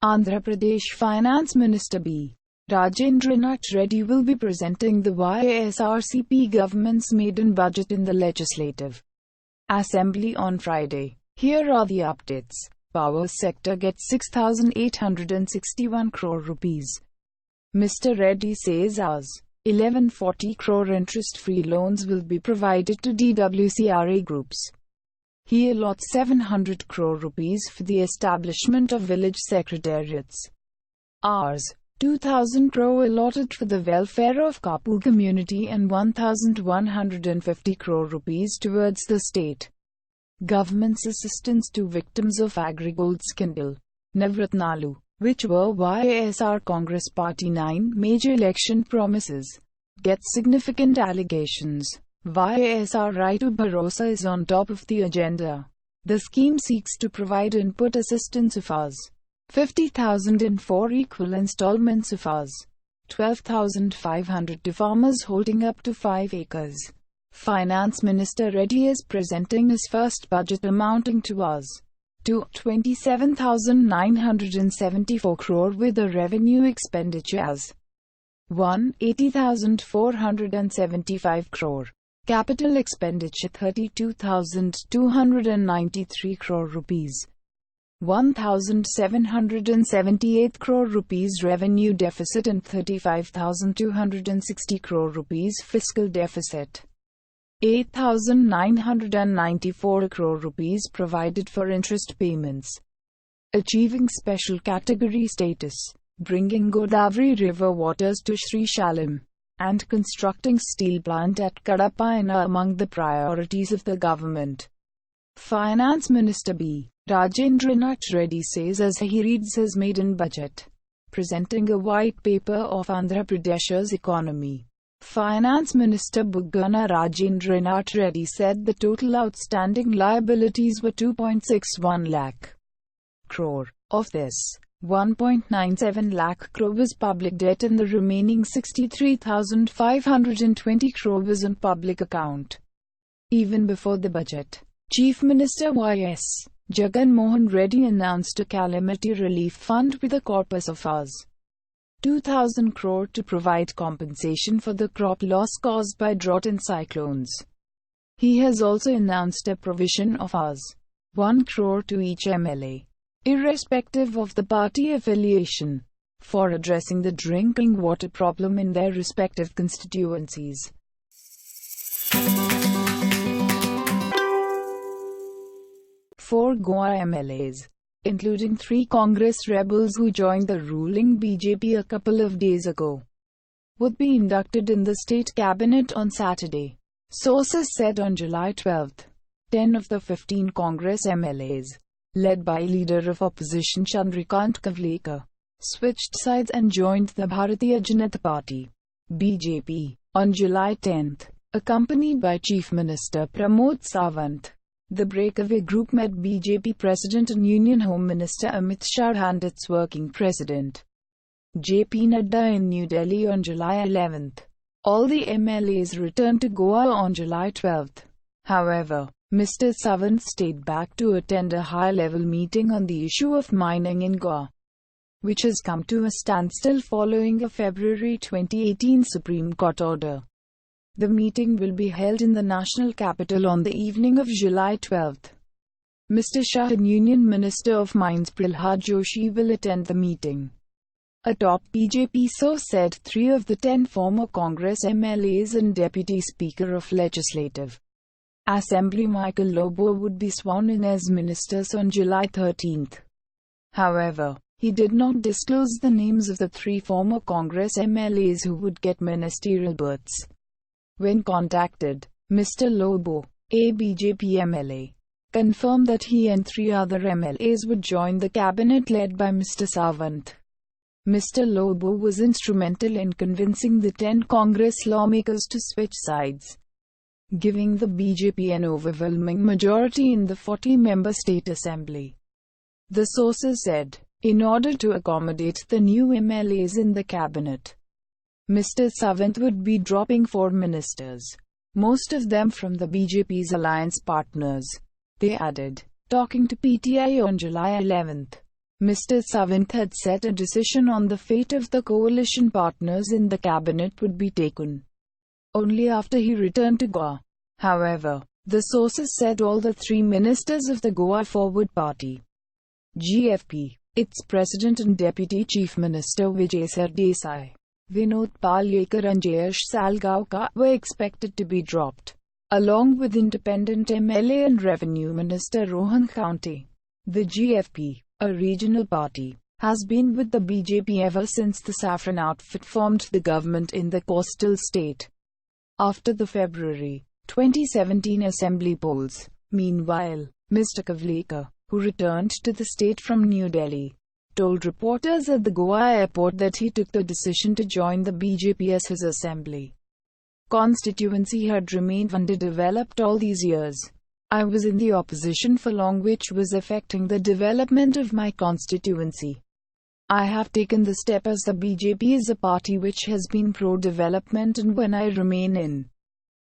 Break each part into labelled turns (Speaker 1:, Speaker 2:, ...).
Speaker 1: Andhra Pradesh Finance Minister B. Rajendranath Reddy will be presenting the YSRCP government's maiden budget in the Legislative Assembly on Friday. Here are the updates. Power sector gets 6,861 crore rupees. Mr. Reddy says as 1140 crore interest-free loans will be provided to DWCRA groups. He allots 700 crore rupees for the establishment of village secretariats. Rs. 2,000 crore allotted for the welfare of Kapu community and 1,150 crore rupees towards the state government's assistance to victims of agri-gold scandal. Navratnalu, which were YSR Congress Party 9 major election promises, get significant allegations. YSR Right to Bharosa is on top of the agenda. The scheme seeks to provide input assistance of Rs. 50,000 in 4 equal installments of Rs. 12,500 to farmers holding up to 5 acres. Finance Minister Reddy is presenting his first budget amounting to Rs. 27,974 crore with a revenue expenditure as 180,475 crore. Capital expenditure 32,293 crore rupees. 1,778 crore rupees revenue deficit and 35,260 crore rupees fiscal deficit. 8,994 crore rupees provided for interest payments. Achieving special category status, bringing Godavari river waters to Srisailam, and constructing steel plant at Kadapa are among the priorities of the government. Finance Minister B. Rajendranath Reddy says as he reads his maiden budget, presenting a white paper of Andhra Pradesh's economy. Finance Minister Buggana Rajendranath Reddy said the total outstanding liabilities were 2.61 lakh crore. Of this, 1.97 lakh crore was public debt and the remaining 63,520 crore was on public account. Even before the budget, Chief Minister Y.S. Jagan Reddy announced a calamity relief fund with a corpus of Rs. 2,000 crore to provide compensation for the crop loss caused by drought and cyclones. He has also announced a provision of Rs. 1 crore to each MLA, irrespective of the party affiliation, for addressing the drinking water problem in their respective constituencies. 4 Goa MLAs, including 3 Congress rebels who joined the ruling BJP a couple of days ago, would be inducted in the state cabinet on Saturday. Sources said on July 12, 10 of the 15 Congress MLAs, led by leader of opposition Chandrikant Kavlekar, switched sides and joined the Bharatiya Janata Party (BJP) on July 10, accompanied by Chief Minister Pramod Sawant. The breakaway group met BJP President and Union Home Minister Amit Shah and its working president, J.P. Nadda in New Delhi on July 11. All the MLAs returned to Goa on July 12. However, Mr. Sawant stayed back to attend a high-level meeting on the issue of mining in Goa, which has come to a standstill following a February 2018 Supreme Court order. The meeting will be held in the national capital on the evening of July 12. Mr. Shah and Union Minister of Mines Prahlad Joshi will attend the meeting. A top BJP source said 3 of the 10 former Congress MLAs and Deputy Speaker of Legislative Assembly Michael Lobo would be sworn in as ministers on July 13. However, he did not disclose the names of the 3 former Congress MLAs who would get ministerial berths. When contacted, Mr. Lobo, a BJP MLA, confirmed that he and 3 other MLAs would join the cabinet led by Mr. Sawant. Mr. Lobo was instrumental in convincing the 10 Congress lawmakers to switch sides, giving the BJP an overwhelming majority in the 40-member state assembly. The sources said, in order to accommodate the new MLAs in the cabinet, Mr. Sawant would be dropping 4 ministers, most of them from the BJP's alliance partners. They added, talking to PTI on July 11. Mr. Sawant had said a decision on the fate of the coalition partners in the cabinet would be taken only after he returned to Goa. However, the sources said all the three ministers of the Goa Forward Party (GFP), its president and deputy chief minister Vijay Sardesai, Vinod Palyekar and Jayesh Salgaonkar were expected to be dropped, along with independent MLA and revenue minister Rohan Khaunte. The GFP, a regional party, has been with the BJP ever since the saffron outfit formed the government in the coastal state after the February 2017 assembly polls. Meanwhile, Mr. Kavlekar, who returned to the state from New Delhi, told reporters at the Goa airport that he took the decision to join the BJP as his assembly constituency had remained underdeveloped all these years. I was in the opposition for long, which was affecting the development of my constituency. I have taken the step as the BJP is a party which has been pro-development, and when I remain in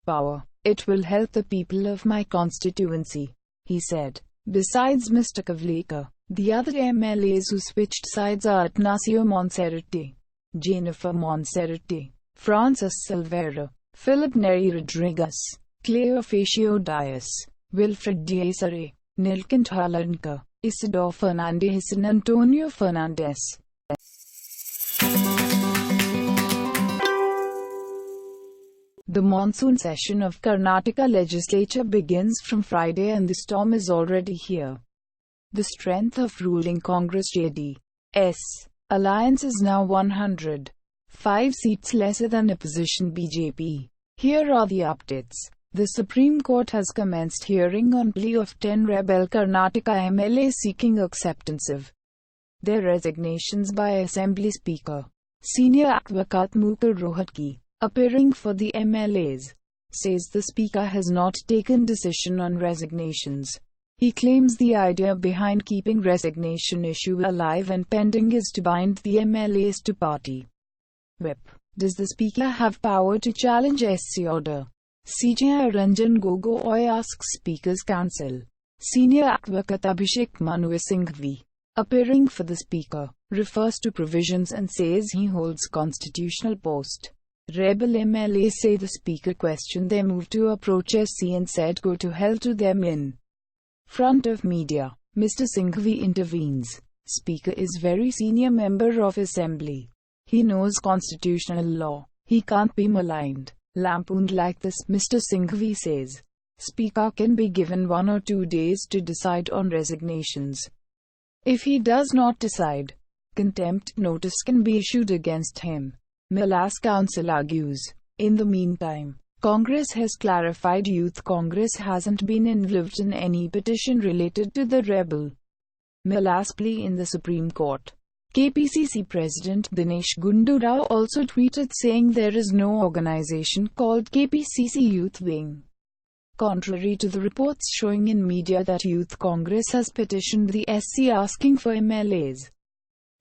Speaker 1: power, it will help the people of my constituency, he said. Besides Mr. Kavlekar, the other MLAs who switched sides are Ignacio Monserrate, Jennifer Monserrate, Francis Silveira, Philip Neri Rodriguez, Cleofatio Dias, Wilfred Diasare, Nilkant Halanka, Isidore Fernandez and Antonio Fernandez. The monsoon session of Karnataka Legislature begins from Friday and the storm is already here. The strength of ruling Congress JDS alliance is now 105 seats lesser than opposition BJP. Here are the updates. The Supreme Court has commenced hearing on plea of 10 rebel Karnataka MLAs seeking acceptance of their resignations by Assembly Speaker, Senior Advocate Mukul Rohatgi, appearing for the MLAs, says the Speaker has not taken decision on resignations. He claims the idea behind keeping resignation issue alive and pending is to bind the MLAs to party whip. Does the Speaker have power to challenge SC order? CJI Ranjan Gogoi asks Speaker's Counsel. Senior Advocate Abhishek Manu Singhvi, appearing for the Speaker, refers to provisions and says he holds constitutional post. Rebel MLAs say the Speaker questioned their move to approach SC and said go to hell to them in front of media. Mr. Singhvi intervenes. Speaker is very senior member of Assembly. He knows constitutional law. He can't be maligned, lampooned like this, Mr. Singhvi says. Speaker can be given 1 or 2 days to decide on resignations. If he does not decide, contempt notice can be issued against him, MLAs Council argues. In the meantime, Congress has clarified Youth Congress hasn't been involved in any petition related to the rebel MLAs plea in the Supreme Court. KPCC President Dinesh Gundu Rao also tweeted saying there is no organization called KPCC Youth Wing. Contrary to the reports showing in media that Youth Congress has petitioned the SC asking for MLAs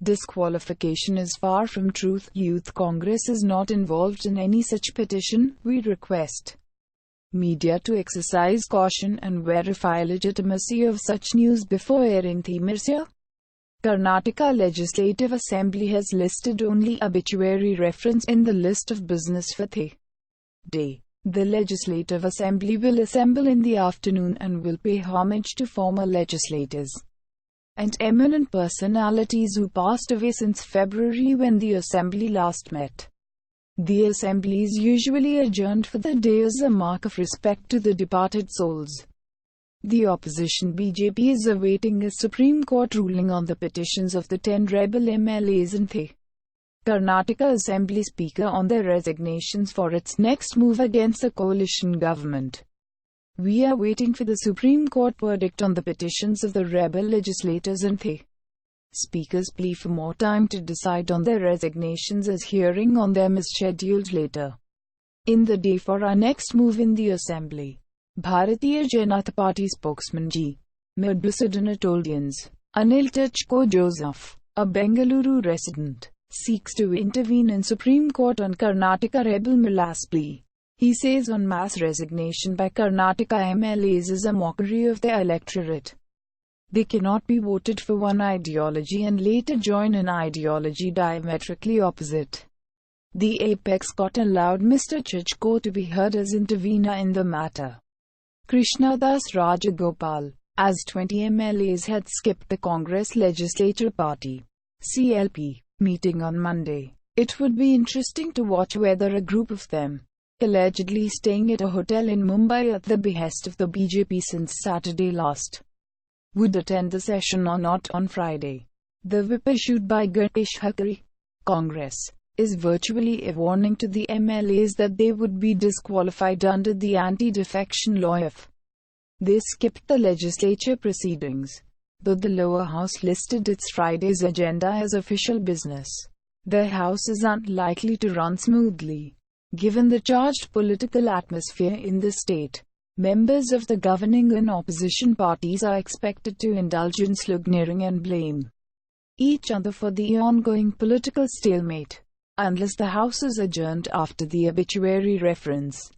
Speaker 1: disqualification is far from truth. Youth Congress is not involved in any such petition. We request media to exercise caution and verify legitimacy of such news before airing. Thimirsia. Karnataka Legislative Assembly has listed only obituary reference in the list of business for the day. The Legislative Assembly will assemble in the afternoon and will pay homage to former legislators and eminent personalities who passed away since February when the Assembly last met. The Assembly is usually adjourned for the day as a mark of respect to the departed souls. The opposition BJP is awaiting a Supreme Court ruling on the petitions of the 10 rebel MLAs and the Karnataka Assembly Speaker on their resignations for its next move against the coalition government. We are waiting for the Supreme Court verdict on the petitions of the rebel legislators and the Speaker's plea for more time to decide on their resignations, as hearing on them is scheduled later in the day for our next move in the Assembly. Bharatiya Janata Party spokesman G. Madhusudan told Anil Tachko Joseph, a Bengaluru resident, seeks to intervene in Supreme Court on Karnataka rebel MLAs plea. He says on mass resignation by Karnataka MLAs is a mockery of their electorate. They cannot be voted for one ideology and later join an ideology diametrically opposite. The apex court allowed Mr. Chichko to be heard as intervener in the matter. Krishnadas Rajagopal, as 20 MLAs had skipped the Congress Legislature Party (CLP) meeting on Monday. It would be interesting to watch whether a group of them, allegedly staying at a hotel in Mumbai at the behest of the BJP since Saturday last, would attend the session or not on Friday. The whip issued by Ganesh Hakari, Congress, is virtually a warning to the MLAs that they would be disqualified under the anti-defection law if they skipped the legislature proceedings. Though the lower house listed its Friday's agenda as official business, the house is unlikely to run smoothly, given the charged political atmosphere in the state. Members of the governing and opposition parties are expected to indulge in sloganeering and blame each other for the ongoing political stalemate, unless the House is adjourned after the obituary reference.